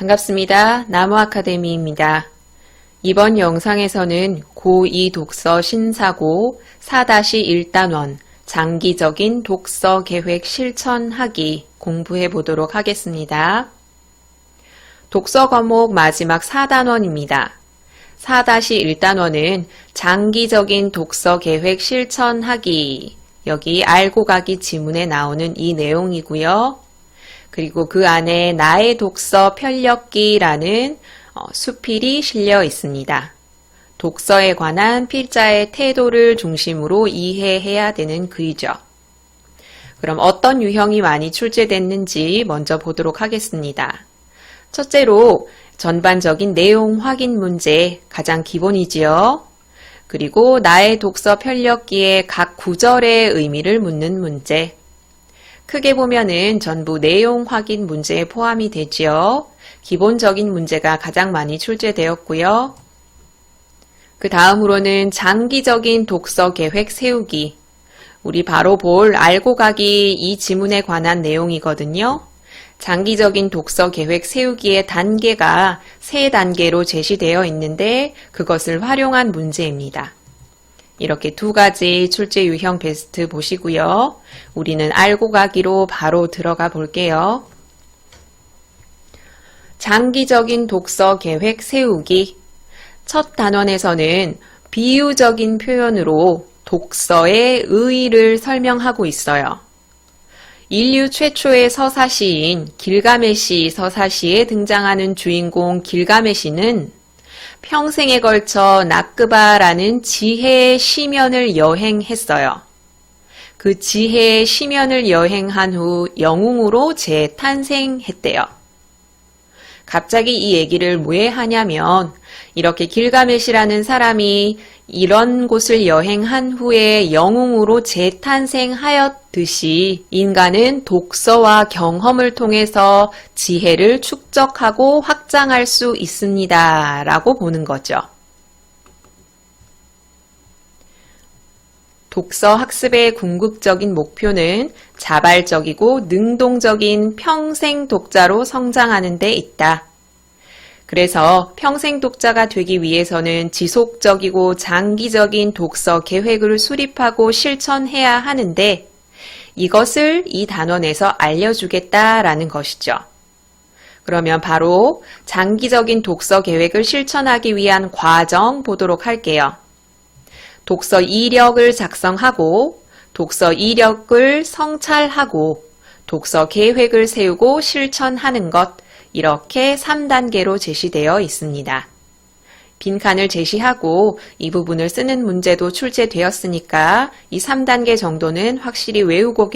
반갑습니다. 나무아카데미입니다. 이번 영상에서는 고2 독서 신사고 4-1단원 장기적인 독서 계획 실천하기 공부해 보도록 하겠습니다. 독서 과목 마지막 4단원입니다. 4-1단원은 장기적인 독서 계획 실천하기, 여기 알고 가기 지문에 나오는 이 내용이고요. 그리고 그 안에 나의 독서 편력기라는 수필이 실려 있습니다. 독서에 관한 필자의 태도를 중심으로 이해해야 되는 글이죠. 그럼 어떤 유형이 많이 출제됐는지 먼저 보도록 하겠습니다. 첫째로 전반적인 내용 확인 문제, 가장 기본이지요. 그리고 나의 독서 편력기의 각 구절의 의미를 묻는 문제. 크게 보면은 전부 내용 확인 문제에 포함이 되지요. 기본적인 문제가 가장 많이 출제되었고요. 그 다음으로는 장기적인 독서 계획 세우기. 우리 바로 볼 알고 가기 이 지문에 관한 내용이거든요. 장기적인 독서 계획 세우기의 단계가 3단계로 제시되어 있는데 그것을 활용한 문제입니다. 이렇게 두 가지 출제 유형 베스트 보시고요. 우리는 알고 가기로 바로 들어가 볼게요. 장기적인 독서 계획 세우기. 첫 단원에서는 비유적인 표현으로 독서의 의의를 설명하고 있어요. 인류 최초의 서사시인 길가메시 서사시에 등장하는 주인공 길가메시는 평생에 걸쳐 나끄바라는 지혜의 시면을 여행했어요. 그 지혜의 시면을 여행한 후 영웅으로 재탄생했대요. 갑자기 이 얘기를 왜 하냐면 이렇게 길가메시라는 사람이 이런 곳을 여행한 후에 영웅으로 재탄생하였듯이 인간은 독서와 경험을 통해서 지혜를 축적하고 확장할 수 있습니다. 라고 보는 거죠. 독서 학습의 궁극적인 목표는 자발적이고 능동적인 평생 독자로 성장하는 데 있다. 그래서 평생 독자가 되기 위해서는 지속적이고 장기적인 독서 계획을 수립하고 실천해야 하는데 이것을 이 단원에서 알려주겠다라는 것이죠. 그러면 바로 장기적인 독서 계획을 실천하기 위한 과정 보도록 할게요. 독서 이력을 작성하고 독서 이력을 성찰하고 독서 계획을 세우고 실천하는 것, 이렇게 3단계로 제시되어 있습니다. 빈칸을 제시하고 이 부분을 쓰는 문제도 출제되었으니까 이 3단계 정도는 확실히 외우고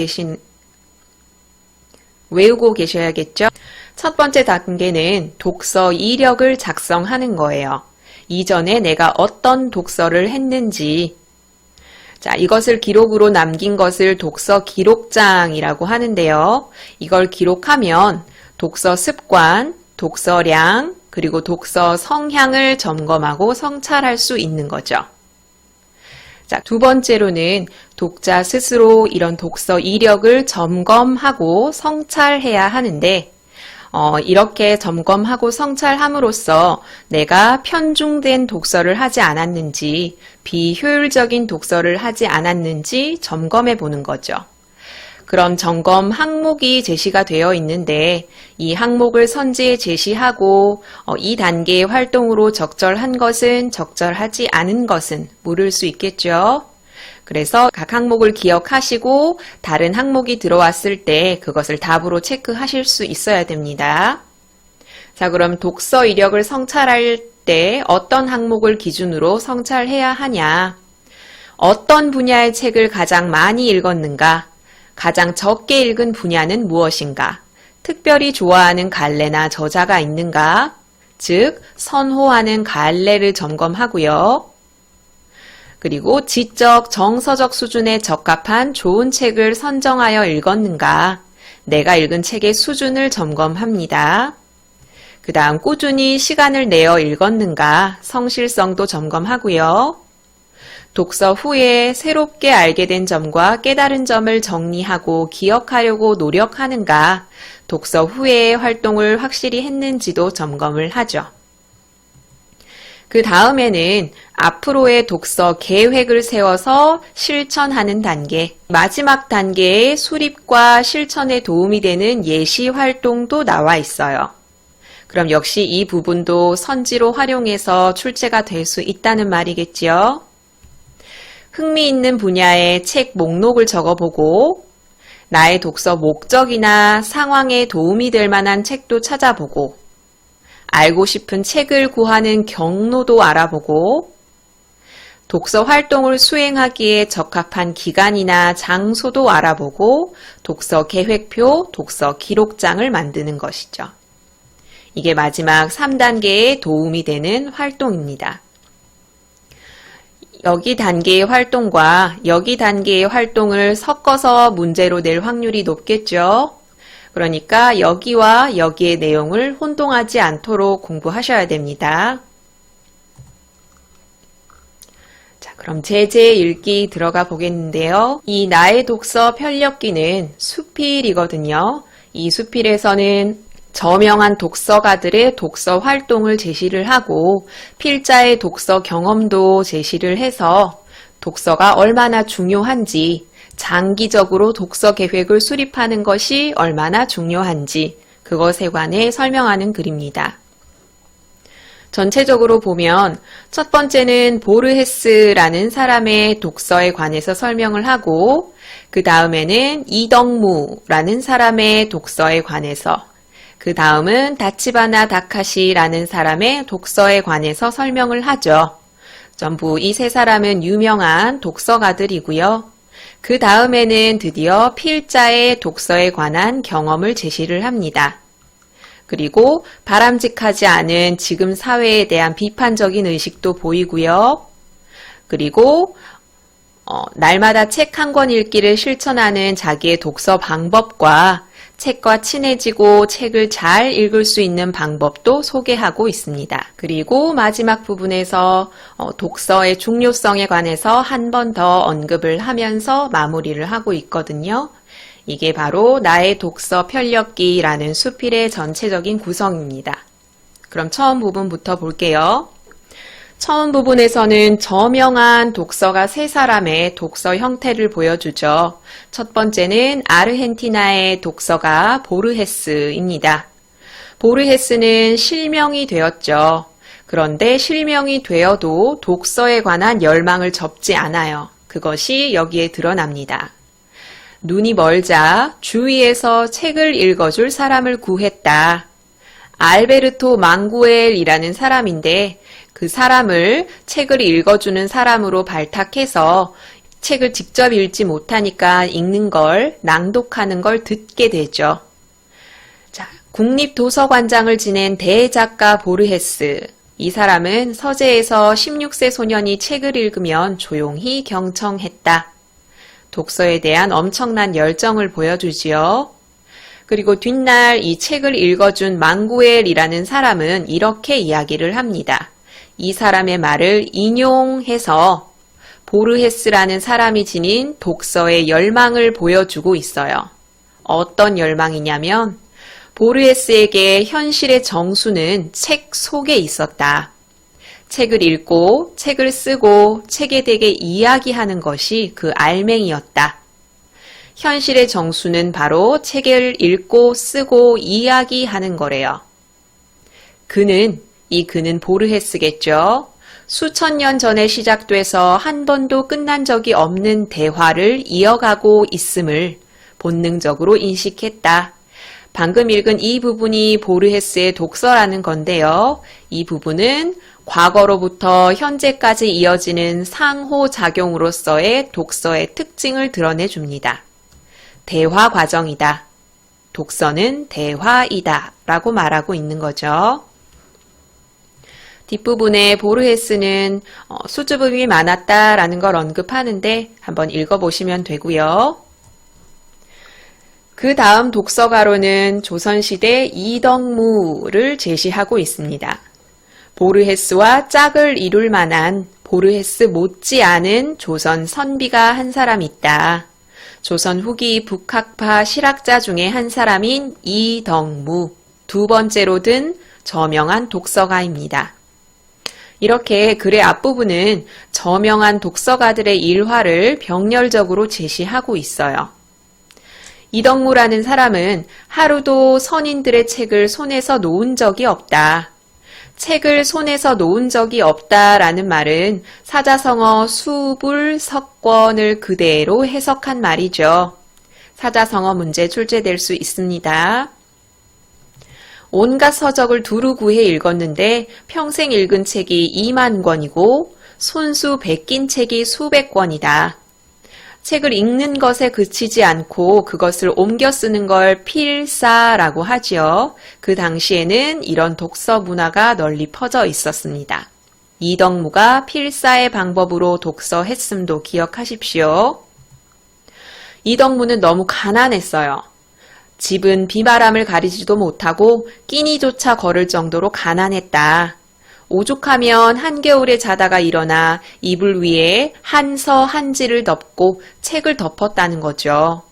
계셔야겠죠? 첫 번째 단계는 독서 이력을 작성하는 거예요. 이전에 내가 어떤 독서를 했는지, 자, 이것을 기록으로 남긴 것을 독서 기록장이라고 하는데요. 이걸 기록하면 독서 습관, 독서량, 그리고 독서 성향을 점검하고 성찰할 수 있는 거죠. 자, 두 번째로는 독자 스스로 이런 독서 이력을 점검하고 성찰해야 하는데 이렇게 점검하고 성찰함으로써 내가 편중된 독서를 하지 않았는지, 비효율적인 독서를 하지 않았는지 점검해 보는 거죠. 그럼 점검 항목이 제시가 되어 있는데 이 항목을 선지에 제시하고 이 단계의 활동으로 적절한 것은 적절하지 않은 것은 물을 수 있겠죠. 그래서 각 항목을 기억하시고 다른 항목이 들어왔을 때 그것을 답으로 체크하실 수 있어야 됩니다. 자, 그럼 독서 이력을 성찰할 때 어떤 항목을 기준으로 성찰해야 하냐? 어떤 분야의 책을 가장 많이 읽었는가? 가장 적게 읽은 분야는 무엇인가? 특별히 좋아하는 갈래나 저자가 있는가? 즉, 선호하는 갈래를 점검하고요. 그리고 지적, 정서적 수준에 적합한 좋은 책을 선정하여 읽었는가? 내가 읽은 책의 수준을 점검합니다. 그 다음 꾸준히 시간을 내어 읽었는가? 성실성도 점검하고요. 독서 후에 새롭게 알게 된 점과 깨달은 점을 정리하고 기억하려고 노력하는가, 독서 후에 활동을 확실히 했는지도 점검을 하죠. 그 다음에는 앞으로의 독서 계획을 세워서 실천하는 단계, 마지막 단계의 수립과 실천에 도움이 되는 예시 활동도 나와 있어요. 그럼 역시 이 부분도 선지로 활용해서 출제가 될 수 있다는 말이겠지요. 흥미있는 분야의 책 목록을 적어보고 나의 독서 목적이나 상황에 도움이 될 만한 책도 찾아보고 알고 싶은 책을 구하는 경로도 알아보고 독서 활동을 수행하기에 적합한 기간이나 장소도 알아보고 독서 계획표, 독서 기록장을 만드는 것이죠. 이게 마지막 3단계에 도움이 되는 활동입니다. 여기 단계의 활동과 여기 단계의 활동을 섞어서 문제로 낼 확률이 높겠죠. 그러니까 여기와 여기의 내용을 혼동하지 않도록 공부하셔야 됩니다. 자, 그럼 제제 읽기 들어가 보겠는데요. 이 나의 독서 편력기는 수필이거든요. 이 수필에서는 저명한 독서가들의 독서 활동을 제시를 하고 필자의 독서 경험도 제시를 해서 독서가 얼마나 중요한지, 장기적으로 독서 계획을 수립하는 것이 얼마나 중요한지 그것에 관해 설명하는 글입니다. 전체적으로 보면 첫 번째는 보르헤스라는 사람의 독서에 관해서 설명을 하고 그 다음에는 이덕무라는 사람의 독서에 관해서 그 다음은 다치바나 다카시라는 사람의 독서에 관해서 설명을 하죠. 전부 이 세 사람은 유명한 독서가들이고요. 그 다음에는 드디어 필자의 독서에 관한 경험을 제시를 합니다. 그리고 바람직하지 않은 지금 사회에 대한 비판적인 의식도 보이고요. 그리고 날마다 책 한 권 읽기를 실천하는 자기의 독서 방법과 책과 친해지고 책을 잘 읽을 수 있는 방법도 소개하고 있습니다. 그리고 마지막 부분에서 독서의 중요성에 관해서 한 번 더 언급을 하면서 마무리를 하고 있거든요. 이게 바로 나의 독서 편력기라는 수필의 전체적인 구성입니다. 그럼 처음 부분부터 볼게요. 처음 부분에서는 저명한 독서가 세 사람의 독서 형태를 보여주죠. 첫 번째는 아르헨티나의 독서가 보르헤스입니다. 보르헤스는 실명이 되었죠. 그런데 실명이 되어도 독서에 관한 열망을 접지 않아요. 그것이 여기에 드러납니다. 눈이 멀자 주위에서 책을 읽어줄 사람을 구했다. 알베르토 망구엘이라는 사람인데 그 사람을 책을 읽어주는 사람으로 발탁해서 책을 직접 읽지 못하니까 읽는 걸, 낭독하는 걸 듣게 되죠. 자, 국립도서관장을 지낸 대작가 보르헤스. 이 사람은 서재에서 16세 소년이 책을 읽으면 조용히 경청했다. 독서에 대한 엄청난 열정을 보여주지요. 그리고 뒷날 이 책을 읽어준 망구엘이라는 사람은 이렇게 이야기를 합니다. 이 사람의 말을 인용해서 보르헤스라는 사람이 지닌 독서의 열망을 보여주고 있어요. 어떤 열망이냐면 보르헤스에게 현실의 정수는 책 속에 있었다. 책을 읽고 책을 쓰고 책에 대해 이야기하는 것이 그 알맹이였다. 현실의 정수는 바로 책을 읽고 쓰고 이야기하는 거래요. 그는 보르헤스겠죠. 수천 년 전에 시작돼서 한 번도 끝난 적이 없는 대화를 이어가고 있음을 본능적으로 인식했다. 방금 읽은 이 부분이 보르헤스의 독서라는 건데요. 이 부분은 과거로부터 현재까지 이어지는 상호작용으로서의 독서의 특징을 드러내줍니다. 대화 과정이다. 독서는 대화이다. 라고 말하고 있는 거죠. 뒷부분에 보르헤스는 수줍음이 많았다라는 걸 언급하는데 한번 읽어보시면 되고요. 그 다음 독서가로는 조선시대 이덕무를 제시하고 있습니다. 보르헤스와 짝을 이룰 만한 보르헤스 못지않은 조선 선비가 한 사람 있다. 조선 후기 북학파 실학자 중에 한 사람인 이덕무, 두 번째로 든 저명한 독서가입니다. 이렇게 글의 앞부분은 저명한 독서가들의 일화를 병렬적으로 제시하고 있어요. 이덕무라는 사람은 하루도 선인들의 책을 손에서 놓은 적이 없다. 책을 손에서 놓은 적이 없다라는 말은 사자성어 수불석권을 그대로 해석한 말이죠. 사자성어 문제 출제될 수 있습니다. 온갖 서적을 두루 구해 읽었는데 평생 읽은 책이 2만 권이고 손수 베낀 책이 수백 권이다. 책을 읽는 것에 그치지 않고 그것을 옮겨 쓰는 걸 필사라고 하지요. 그 당시에는 이런 독서 문화가 널리 퍼져 있었습니다. 이덕무가 필사의 방법으로 독서했음도 기억하십시오. 이덕무는 너무 가난했어요. 집은 비바람을 가리지도 못하고 끼니조차 걸을 정도로 가난했다. 오죽하면 한겨울에 자다가 일어나 이불 위에 한서 한지를 덮고 책을 덮었다는 거죠.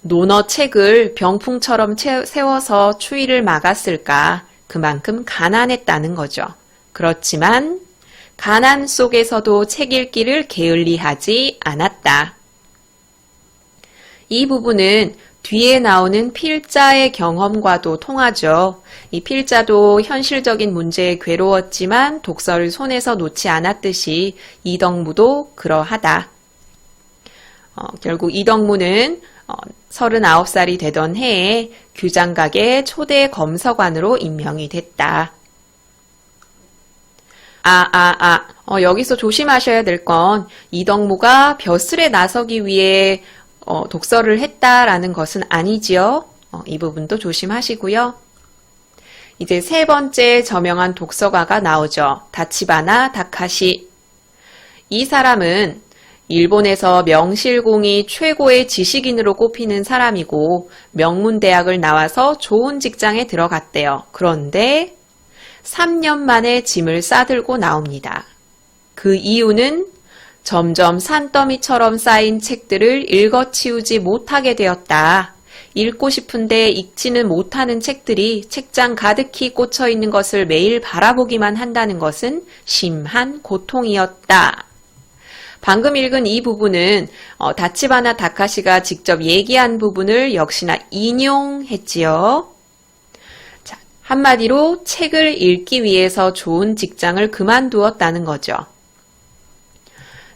논어 책을 병풍처럼 세워서 추위를 막았을까? 그만큼 가난했다는 거죠. 그렇지만 가난 속에서도 책 읽기를 게을리하지 않았다. 이 부분은 뒤에 나오는 필자의 경험과도 통하죠. 이 필자도 현실적인 문제에 괴로웠지만 독서를 손에서 놓지 않았듯이 이덕무도 그러하다. 결국 이덕무는 39살이 되던 해에 규장각의 초대 검서관으로 임명이 됐다. 여기서 조심하셔야 될 건 이덕무가 벼슬에 나서기 위해 독서를 했다라는 것은 아니지요. 이 부분도 조심하시고요. 이제 세 번째 저명한 독서가가 나오죠. 다치바나 다카시. 이 사람은 일본에서 명실공히 최고의 지식인으로 꼽히는 사람이고 명문대학을 나와서 좋은 직장에 들어갔대요. 그런데 3년 만에 짐을 싸들고 나옵니다. 그 이유는 점점 산더미처럼 쌓인 책들을 읽어치우지 못하게 되었다. 읽고 싶은데 읽지는 못하는 책들이 책장 가득히 꽂혀 있는 것을 매일 바라보기만 한다는 것은 심한 고통이었다. 방금 읽은 이 부분은 다치바나 다카시가 직접 얘기한 부분을 역시나 인용했지요. 자, 한마디로 책을 읽기 위해서 좋은 직장을 그만두었다는 거죠.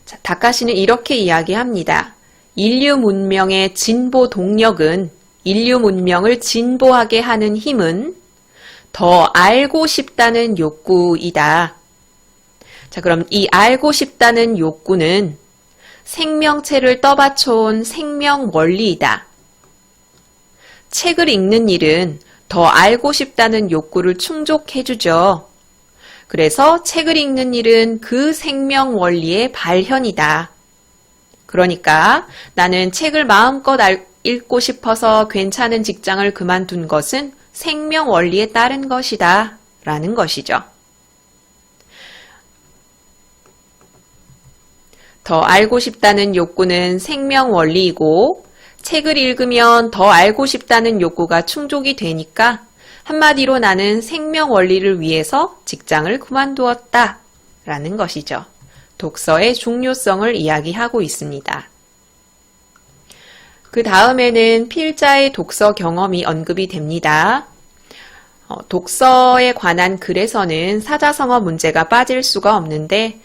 자, 다카시는 이렇게 이야기합니다. 인류 문명의 진보 동력은 인류 문명을 진보하게 하는 힘은 더 알고 싶다는 욕구이다. 자, 그럼 이 알고 싶다는 욕구는 생명체를 떠받쳐온 생명 원리이다. 책을 읽는 일은 더 알고 싶다는 욕구를 충족해주죠. 그래서 책을 읽는 일은 그 생명 원리의 발현이다. 그러니까 나는 책을 마음껏 읽고 싶어서 괜찮은 직장을 그만둔 것은 생명 원리에 따른 것이다. 라는 것이죠. 더 알고 싶다는 욕구는 생명 원리이고 책을 읽으면 더 알고 싶다는 욕구가 충족이 되니까 한마디로 나는 생명 원리를 위해서 직장을 그만두었다 라는 것이죠. 독서의 중요성을 이야기하고 있습니다. 그 다음에는 필자의 독서 경험이 언급이 됩니다. 독서에 관한 글에서는 사자성어 문제가 빠질 수가 없는데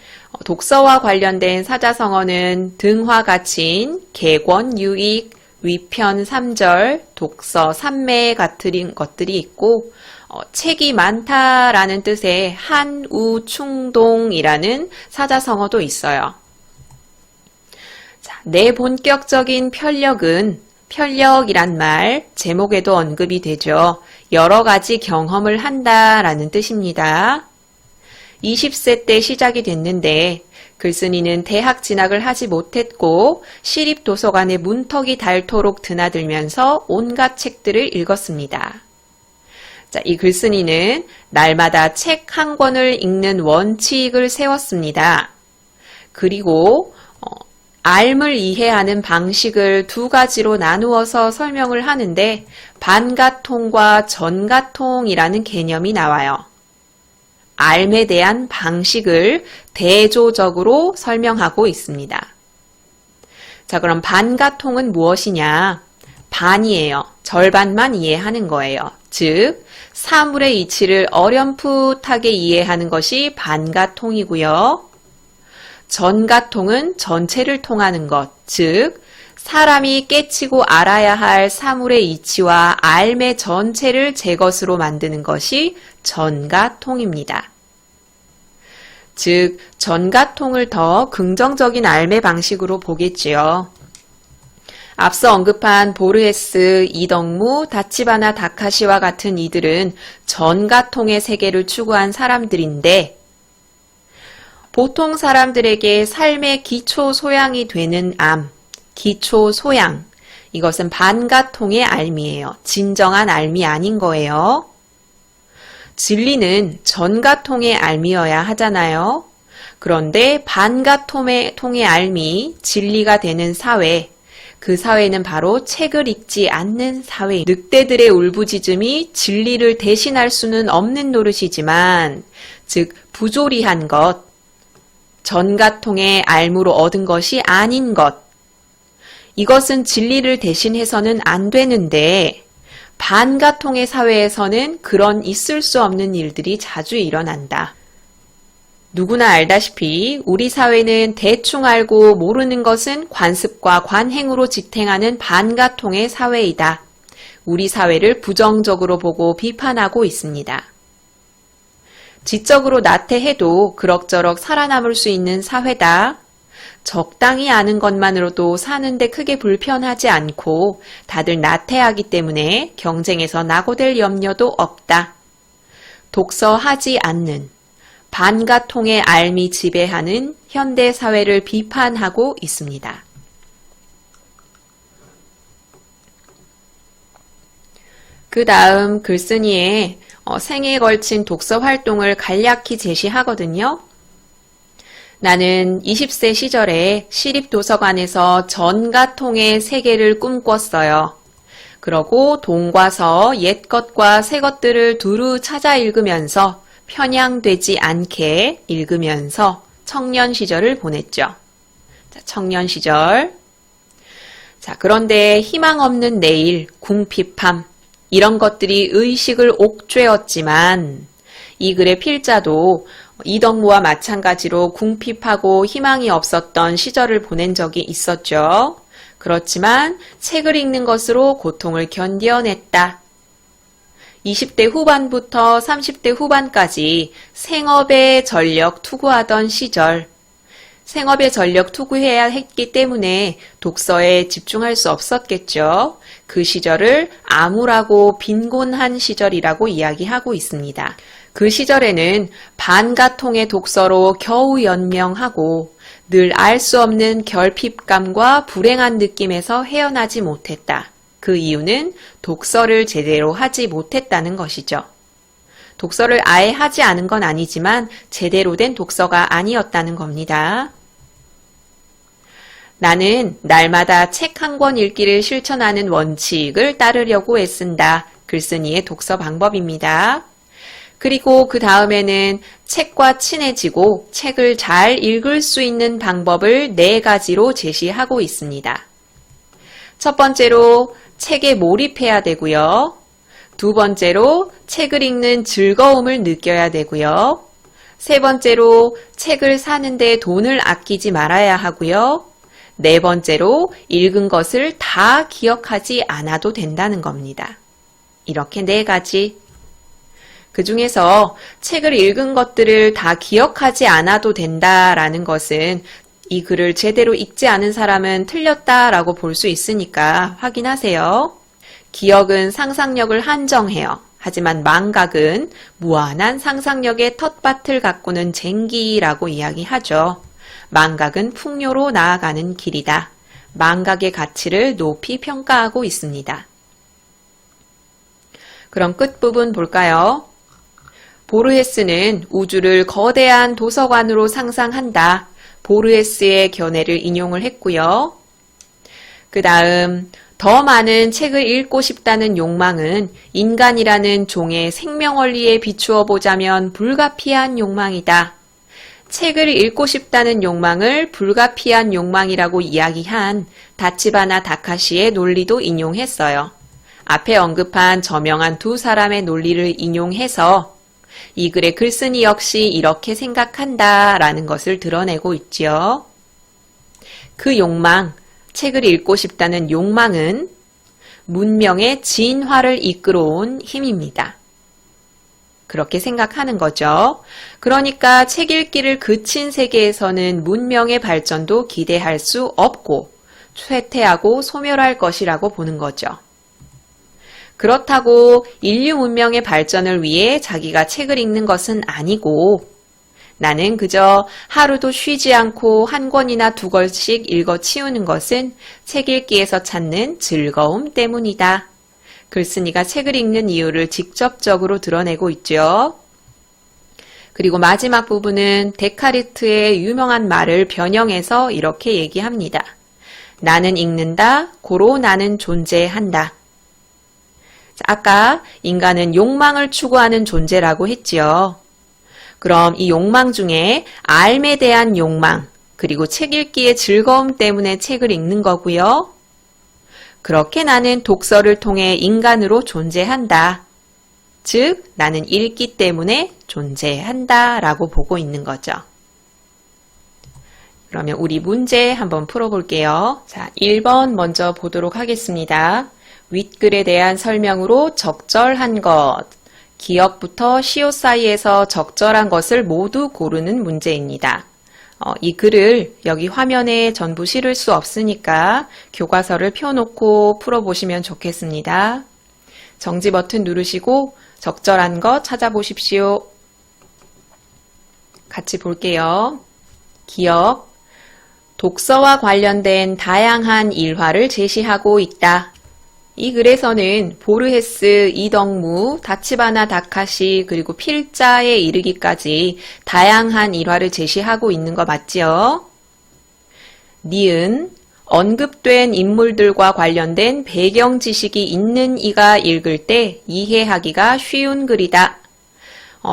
독서와 관련된 사자성어는 등화 가치인 객원 유익, 위편 3절, 독서 3매 같은 것들이 있고 책이 많다라는 뜻의 한우충동이라는 사자성어도 있어요. 자, 내 본격적인 편력은 편력이란 말 제목에도 언급이 되죠. 여러 가지 경험을 한다라는 뜻입니다. 20세 때 시작이 됐는데 글쓴이는 대학 진학을 하지 못했고 시립도서관에 문턱이 닳도록 드나들면서 온갖 책들을 읽었습니다. 자, 이 글쓴이는 날마다 책 한 권을 읽는 원칙을 세웠습니다. 그리고 삶을 이해하는 방식을 두 가지로 나누어서 설명을 하는데 반가통과 전가통이라는 개념이 나와요. 삶에 대한 방식을 대조적으로 설명하고 있습니다. 자, 그럼 반가통은 무엇이냐? 반이에요. 절반만 이해하는 거예요. 즉, 사물의 이치를 어렴풋하게 이해하는 것이 반가통이고요. 전가통은 전체를 통하는 것, 즉 사람이 깨치고 알아야 할 사물의 이치와 삶의 전체를 제 것으로 만드는 것이 전가통입니다. 즉 전가통을 더 긍정적인 삶의 방식으로 보겠지요. 앞서 언급한 보르헤스, 이덕무, 다치바나 다카시와 같은 이들은 전가통의 세계를 추구한 사람들인데 보통 사람들에게 삶의 기초 소양이 되는 암, 기초 소양, 이것은 반가통의 삶이에요. 진정한 삶이 아닌 거예요. 진리는 전가통의 삶이어야 하잖아요. 그런데 반가통의 삶이 진리가 되는 사회, 그 사회는 바로 책을 읽지 않는 사회. 늑대들의 울부짖음이 진리를 대신할 수는 없는 노릇이지만, 즉 부조리한 것, 전가통의 삶으로 얻은 것이 아닌 것. 이것은 진리를 대신해서는 안 되는데 반가통의 사회에서는 그런 있을 수 없는 일들이 자주 일어난다. 누구나 알다시피 우리 사회는 대충 알고 모르는 것은 관습과 관행으로 지탱하는 반가통의 사회이다. 우리 사회를 부정적으로 보고 비판하고 있습니다. 지적으로 나태해도 그럭저럭 살아남을 수 있는 사회다. 적당히 아는 것만으로도 사는데 크게 불편하지 않고 다들 나태하기 때문에 경쟁에서 낙오될 염려도 없다. 독서하지 않는 반가통의 삶이 지배하는 현대 사회를 비판하고 있습니다. 그 다음 글쓴이의 생애에 걸친 독서 활동을 간략히 제시하거든요. 나는 20세 시절에 시립도서관에서 전가통의 세계를 꿈꿨어요. 그러고 동과서, 옛것과 새것들을 두루 찾아 읽으면서 편향되지 않게 읽으면서 청년 시절을 보냈죠. 자, 청년 시절. 자, 그런데 희망 없는 내일, 궁핍함, 이런 것들이 의식을 옥죄었지만 이 글의 필자도 이덕무와 마찬가지로 궁핍하고 희망이 없었던 시절을 보낸 적이 있었죠. 그렇지만 책을 읽는 것으로 고통을 견뎌냈다. 20대 후반부터 30대 후반까지 생업에 전력 투구하던 시절, 생업에 전력 투구해야 했기 때문에 독서에 집중할 수 없었겠죠. 그 시절을 암울하고 빈곤한 시절이라고 이야기하고 있습니다. 그 시절에는 반가통의 독서로 겨우 연명하고 늘 알 수 없는 결핍감과 불행한 느낌에서 헤어나지 못했다. 그 이유는 독서를 제대로 하지 못했다는 것이죠. 독서를 아예 하지 않은 건 아니지만 제대로 된 독서가 아니었다는 겁니다. 나는 날마다 책 한 권 읽기를 실천하는 원칙을 따르려고 애쓴다. 글쓴이의 독서 방법입니다. 그리고 그 다음에는 책과 친해지고 책을 잘 읽을 수 있는 방법을 4가지로 제시하고 있습니다. 첫 번째로 책에 몰입해야 되고요. 두 번째로 책을 읽는 즐거움을 느껴야 되고요. 세 번째로 책을 사는데 돈을 아끼지 말아야 하고요. 네 번째로 읽은 것을 다 기억하지 않아도 된다는 겁니다. 이렇게 4가지. 그 중에서 책을 읽은 것들을 다 기억하지 않아도 된다라는 것은 이 글을 제대로 읽지 않은 사람은 틀렸다라고 볼 수 있으니까 확인하세요. 기억은 상상력을 한정해요. 하지만 망각은 무한한 상상력의 텃밭을 가꾸는 쟁기라고 이야기하죠. 망각은 풍요로 나아가는 길이다. 망각의 가치를 높이 평가하고 있습니다. 그럼 끝부분 볼까요? 보르헤스는 우주를 거대한 도서관으로 상상한다. 보르헤스의 견해를 인용을 했고요. 그 다음 더 많은 책을 읽고 싶다는 욕망은 인간이라는 종의 생명원리에 비추어 보자면 불가피한 욕망이다. 책을 읽고 싶다는 욕망을 불가피한 욕망이라고 이야기한 다치바나 다카시의 논리도 인용했어요. 앞에 언급한 저명한 두 사람의 논리를 인용해서 이 글의 글쓴이 역시 이렇게 생각한다라는 것을 드러내고 있지요. 그 욕망, 책을 읽고 싶다는 욕망은 문명의 진화를 이끌어온 힘입니다. 그렇게 생각하는 거죠. 그러니까 책 읽기를 그친 세계에서는 문명의 발전도 기대할 수 없고 쇠퇴하고 소멸할 것이라고 보는 거죠. 그렇다고 인류 문명의 발전을 위해 자기가 책을 읽는 것은 아니고 나는 그저 하루도 쉬지 않고 한 권이나 두 권씩 읽어 치우는 것은 책 읽기에서 찾는 즐거움 때문이다. 글쓴이가 책을 읽는 이유를 직접적으로 드러내고 있죠. 그리고 마지막 부분은 데카르트의 유명한 말을 변형해서 이렇게 얘기합니다. 나는 읽는다, 고로 나는 존재한다. 아까 인간은 욕망을 추구하는 존재라고 했지요. 그럼 이 욕망 중에 삶에 대한 욕망, 그리고 책 읽기의 즐거움 때문에 책을 읽는 거고요. 그렇게 나는 독서를 통해 인간으로 존재한다. 즉, 나는 읽기 때문에 존재한다 라고 보고 있는 거죠. 그러면 우리 문제 한번 풀어볼게요. 자, 1번 먼저 보도록 하겠습니다. 윗글에 대한 설명으로 적절한 것. 기역부터 시옷 사이에서 적절한 것을 모두 고르는 문제입니다. 이 글을 여기 화면에 전부 실을 수 없으니까 교과서를 펴놓고 풀어보시면 좋겠습니다. 정지 버튼 누르시고 적절한 것 찾아보십시오. 같이 볼게요. 기역, 독서와 관련된 다양한 일화를 제시하고 있다. 이 글에서는 보르헤스, 이덕무, 다치바나 다카시, 그리고 필자에 이르기까지 다양한 일화를 제시하고 있는 거 맞지요? 니은, 언급된 인물들과 관련된 배경 지식이 있는 이가 읽을 때 이해하기가 쉬운 글이다.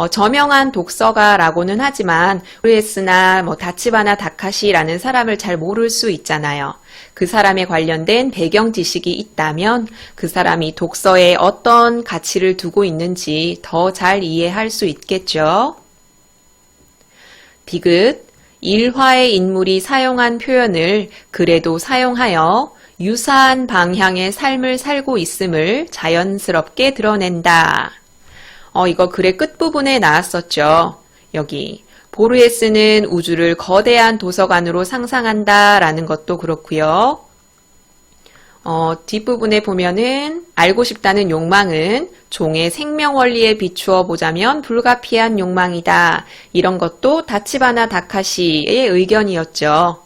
저명한 독서가라고는 하지만 보르헤스나 다치바나 다카시라는 사람을 잘 모를 수 있잖아요. 그 사람에 관련된 배경 지식이 있다면 그 사람이 독서에 어떤 가치를 두고 있는지 더 잘 이해할 수 있겠죠. 디귿, 일화의 인물이 사용한 표현을 글에도 사용하여 유사한 방향의 삶을 살고 있음을 자연스럽게 드러낸다. 이거 글의 끝부분에 나왔었죠. 여기 보르헤스는 우주를 거대한 도서관으로 상상한다 라는 것도 그렇고요. 뒷부분에 보면은 알고 싶다는 욕망은 종의 생명 원리에 비추어 보자면 불가피한 욕망이다. 이런 것도 다치바나 다카시의 의견이었죠.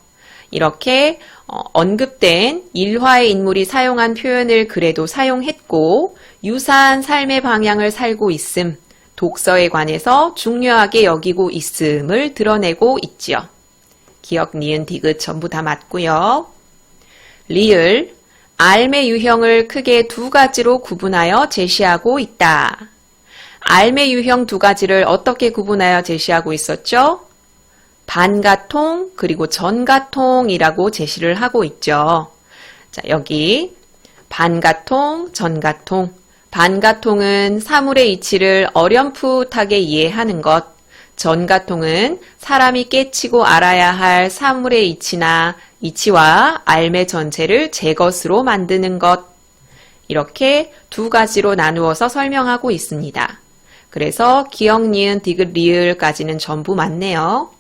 이렇게 언급된 일화의 인물이 사용한 표현을 글에도 사용했고 유사한 삶의 방향을 살고 있음, 독서에 관해서 중요하게 여기고 있음을 드러내고 있지요. 기역, 니은, 디귿 전부 다 맞고요. 리을, 삶의 유형을 크게 두 가지로 구분하여 제시하고 있다. 삶의 유형 두 가지를 어떻게 구분하여 제시하고 있었죠? 반가통 그리고 전가통이라고 제시를 하고 있죠. 자, 여기 반가통, 전가통. 반가통은 사물의 이치를 어렴풋하게 이해하는 것. 전가통은 사람이 깨치고 알아야 할 사물의 이치와 삶의 전체를 제 것으로 만드는 것. 이렇게 두 가지로 나누어서 설명하고 있습니다. 그래서 기역, 니은, 디귿, 리을까지는 전부 맞네요.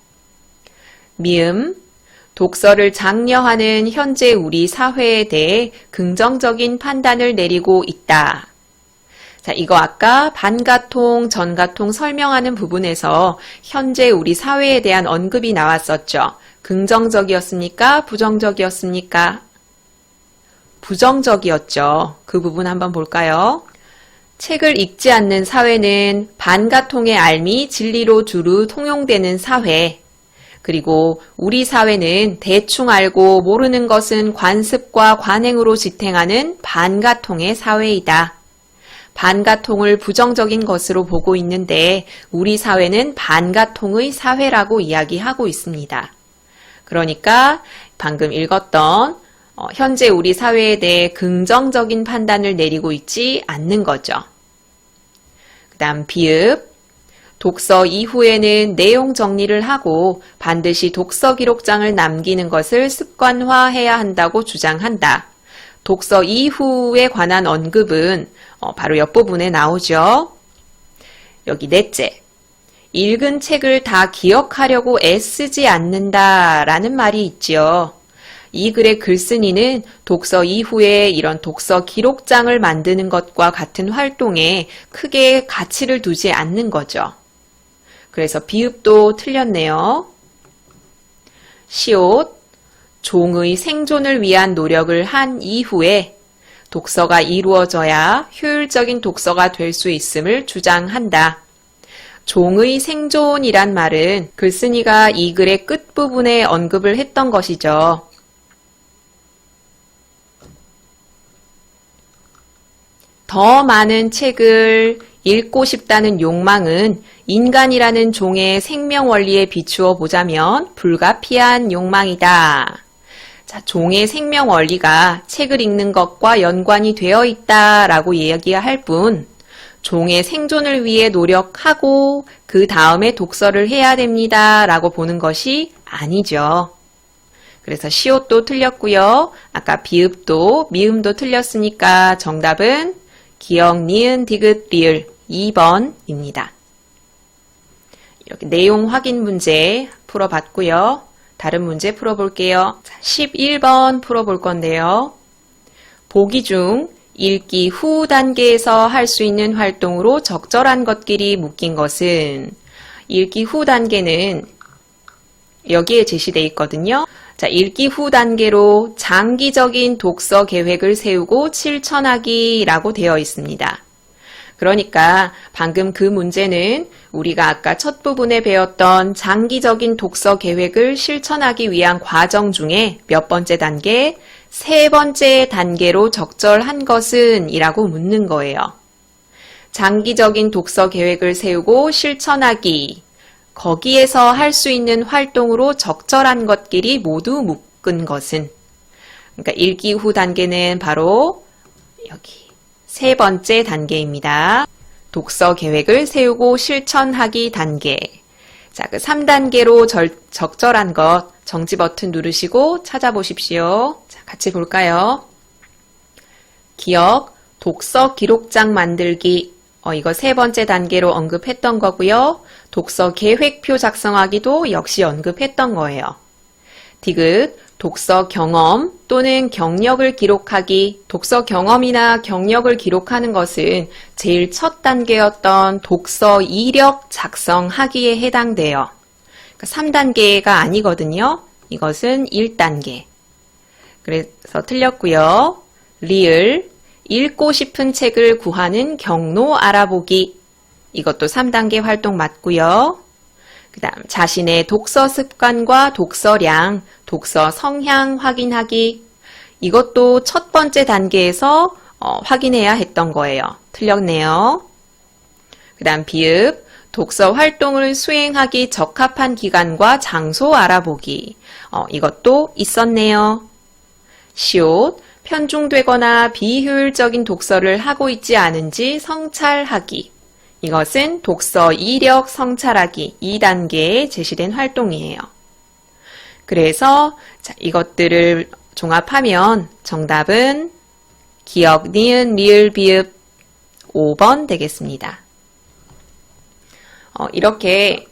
미음, 독서를 장려하는 현재 우리 사회에 대해 긍정적인 판단을 내리고 있다. 자, 이거 아까 반가통, 전가통 설명하는 부분에서 현재 우리 사회에 대한 언급이 나왔었죠. 긍정적이었습니까? 부정적이었습니까? 부정적이었죠. 그 부분 한번 볼까요? 책을 읽지 않는 사회는 반가통의 삶이 진리로 두루 통용되는 사회. 그리고 우리 사회는 대충 알고 모르는 것은 관습과 관행으로 지탱하는 반가통의 사회이다. 반가통을 부정적인 것으로 보고 있는데 우리 사회는 반가통의 사회라고 이야기하고 있습니다. 그러니까 방금 읽었던 현재 우리 사회에 대해 긍정적인 판단을 내리고 있지 않는 거죠. 그 다음 비읍. 독서 이후에는 내용 정리를 하고 반드시 독서 기록장을 남기는 것을 습관화해야 한다고 주장한다. 독서 이후에 관한 언급은 바로 옆부분에 나오죠. 여기 넷째. 읽은 책을 다 기억하려고 애쓰지 않는다라는 말이 있지요. 이 글의 글쓴이는 독서 이후에 이런 독서 기록장을 만드는 것과 같은 활동에 크게 가치를 두지 않는 거죠. 그래서 비읍도 틀렸네요. 시옷, 종의 생존을 위한 노력을 한 이후에 독서가 이루어져야 효율적인 독서가 될 수 있음을 주장한다. 종의 생존이란 말은 글쓴이가 이 글의 끝부분에 언급을 했던 것이죠. 더 많은 책을 읽고 싶다는 욕망은 인간이라는 종의 생명 원리에 비추어 보자면 불가피한 욕망이다. 자, 종의 생명 원리가 책을 읽는 것과 연관이 되어 있다라고 이야기할 뿐, 종의 생존을 위해 노력하고 그 다음에 독서를 해야 됩니다라고 보는 것이 아니죠. 그래서 시옷도 틀렸고요. 아까 비읍도 미음도 틀렸으니까 정답은 기역, 니은, 디귿, 리을 2번입니다. 이렇게 내용 확인 문제 풀어봤고요. 다른 문제 풀어볼게요. 11번 풀어볼 건데요. 보기 중 읽기 후 단계에서 할 수 있는 활동으로 적절한 것끼리 묶인 것은 읽기 후 단계는 여기에 제시되어 있거든요. 자, 읽기 후 단계로 장기적인 독서 계획을 세우고 실천하기라고 되어 있습니다. 그러니까 방금 그 문제는 우리가 아까 첫 부분에 배웠던 장기적인 독서 계획을 실천하기 위한 과정 중에 몇 번째 단계? 세 번째 단계로 적절한 것은? 이라고 묻는 거예요. 장기적인 독서 계획을 세우고 실천하기. 거기에서 할 수 있는 활동으로 적절한 것끼리 모두 묶은 것은? 그러니까 읽기 후 단계는 바로 여기 세 번째 단계입니다. 독서 계획을 세우고 실천하기 단계. 자, 그 3단계로 적절한 것 정지 버튼 누르시고 찾아보십시오. 자, 같이 볼까요? 기억, 독서 기록장 만들기. 이거 세 번째 단계로 언급했던 거고요. 독서 계획표 작성하기도 역시 언급했던 거예요. 디귿, 독서 경험 또는 경력을 기록하기. 독서 경험이나 경력을 기록하는 것은 제일 첫 단계였던 독서 이력 작성하기에 해당돼요. 그러니까 3단계가 아니거든요. 이것은 1단계. 그래서 틀렸고요. 리을, 읽고 싶은 책을 구하는 경로 알아보기. 이것도 3단계 활동 맞고요. 그 다음 자신의 독서 습관과 독서량, 독서 성향 확인하기. 이것도 첫 번째 단계에서 확인해야 했던 거예요. 틀렸네요. 그 다음 비읍, 독서 활동을 수행하기 적합한 기간과 장소 알아보기. 이것도 있었네요. 시옷, 편중되거나 비효율적인 독서를 하고 있지 않은지 성찰하기. 이것은 독서 이력 성찰하기 2단계에 제시된 활동이에요. 그래서 이것들을 종합하면 정답은 기역, 니은, 리을, 비읍 5번 되겠습니다. 이렇게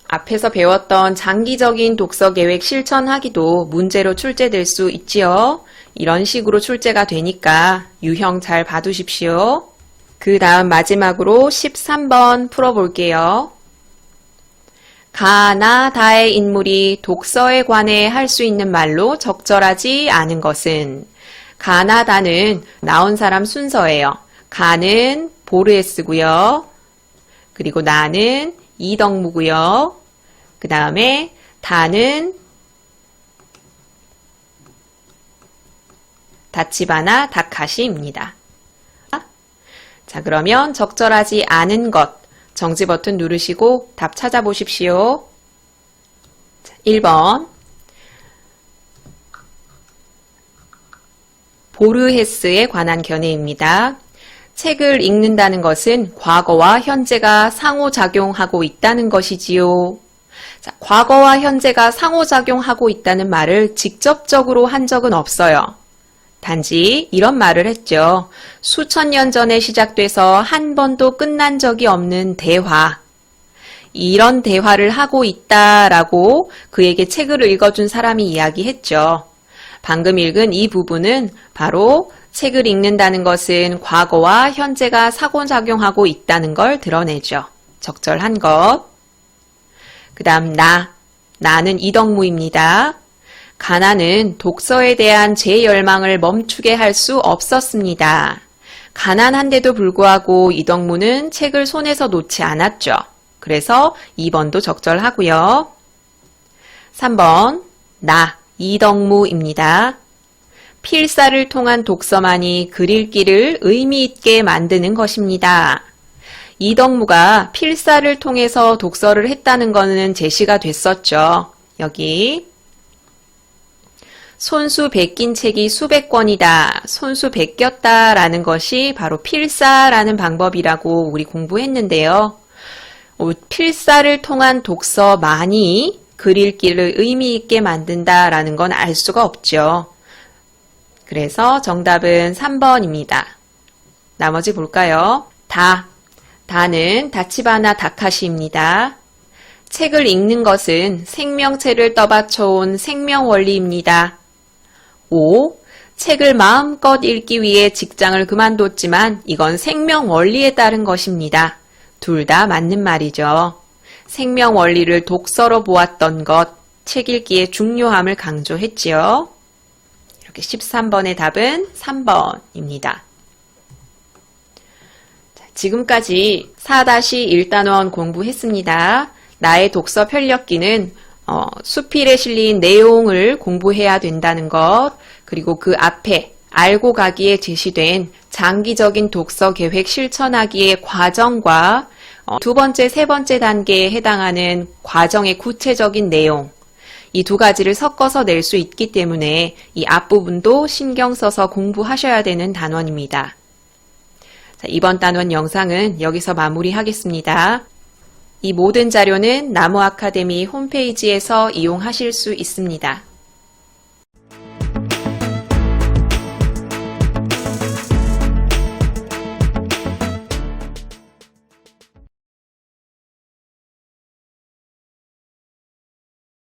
앞에서 배웠던 장기적인 독서 계획 실천하기도 문제로 출제될 수 있지요. 이런 식으로 출제가 되니까 유형 잘 봐두십시오. 그 다음 마지막으로 13번 풀어볼게요. 가나 다의 인물이 독서에 관해 할 수 있는 말로 적절하지 않은 것은? 가나 다는 나온 사람 순서예요. 가는 보르헤스고요. 그리고 나는 이덕무고요. 그 다음에 다는 다치바나 다카시입니다. 자, 그러면 적절하지 않은 것 정지 버튼 누르시고 답 찾아보십시오. 1번 보르헤스에 관한 견해입니다. 책을 읽는다는 것은 과거와 현재가 상호작용하고 있다는 것이지요. 자, 과거와 현재가 상호작용하고 있다는 말을 직접적으로 한 적은 없어요. 단지 이런 말을 했죠. 수천 년 전에 시작돼서 한 번도 끝난 적이 없는 대화. 이런 대화를 하고 있다라고 그에게 책을 읽어준 사람이 이야기했죠. 방금 읽은 이 부분은 바로 책을 읽는다는 것은 과거와 현재가 상호작용하고 있다는 걸 드러내죠. 적절한 것. 그 다음 나는 이덕무입니다. 가난은 독서에 대한 제 열망을 멈추게 할 수 없었습니다. 가난한데도 불구하고 이덕무는 책을 손에서 놓지 않았죠. 그래서 2번도 적절하고요. 3번 이덕무입니다. 필사를 통한 독서만이 글 읽기를 의미 있게 만드는 것입니다. 이덕무가 필사를 통해서 독서를 했다는 것은 제시가 됐었죠. 여기 손수 베낀 책이 수백 권이다. 손수 베꼈다 라는 것이 바로 필사라는 방법이라고 우리 공부했는데요. 필사를 통한 독서만이 글 읽기를 의미 있게 만든다 라는 건 알 수가 없죠. 그래서 정답은 3번입니다. 나머지 볼까요? 다는 다치바나 다카시입니다. 책을 읽는 것은 생명체를 떠받쳐온 생명원리입니다. 5. 책을 마음껏 읽기 위해 직장을 그만뒀지만 이건 생명원리에 따른 것입니다. 둘 다 맞는 말이죠. 생명원리를 독서로 보았던 것, 책 읽기의 중요함을 강조했지요. 이렇게 13번의 답은 3번입니다. 지금까지 4-1단원 공부했습니다. 나의 독서 편력기는 수필에 실린 내용을 공부해야 된다는 것, 그리고 그 앞에 알고 가기에 제시된 장기적인 독서 계획 실천하기의 과정과 두 번째, 세 번째 단계에 해당하는 과정의 구체적인 내용, 이 두 가지를 섞어서 낼 수 있기 때문에 이 앞부분도 신경 써서 공부하셔야 되는 단원입니다. 자, 이번 단원 영상은 여기서 마무리하겠습니다. 이 모든 자료는 나무 아카데미 홈페이지에서 이용하실 수 있습니다.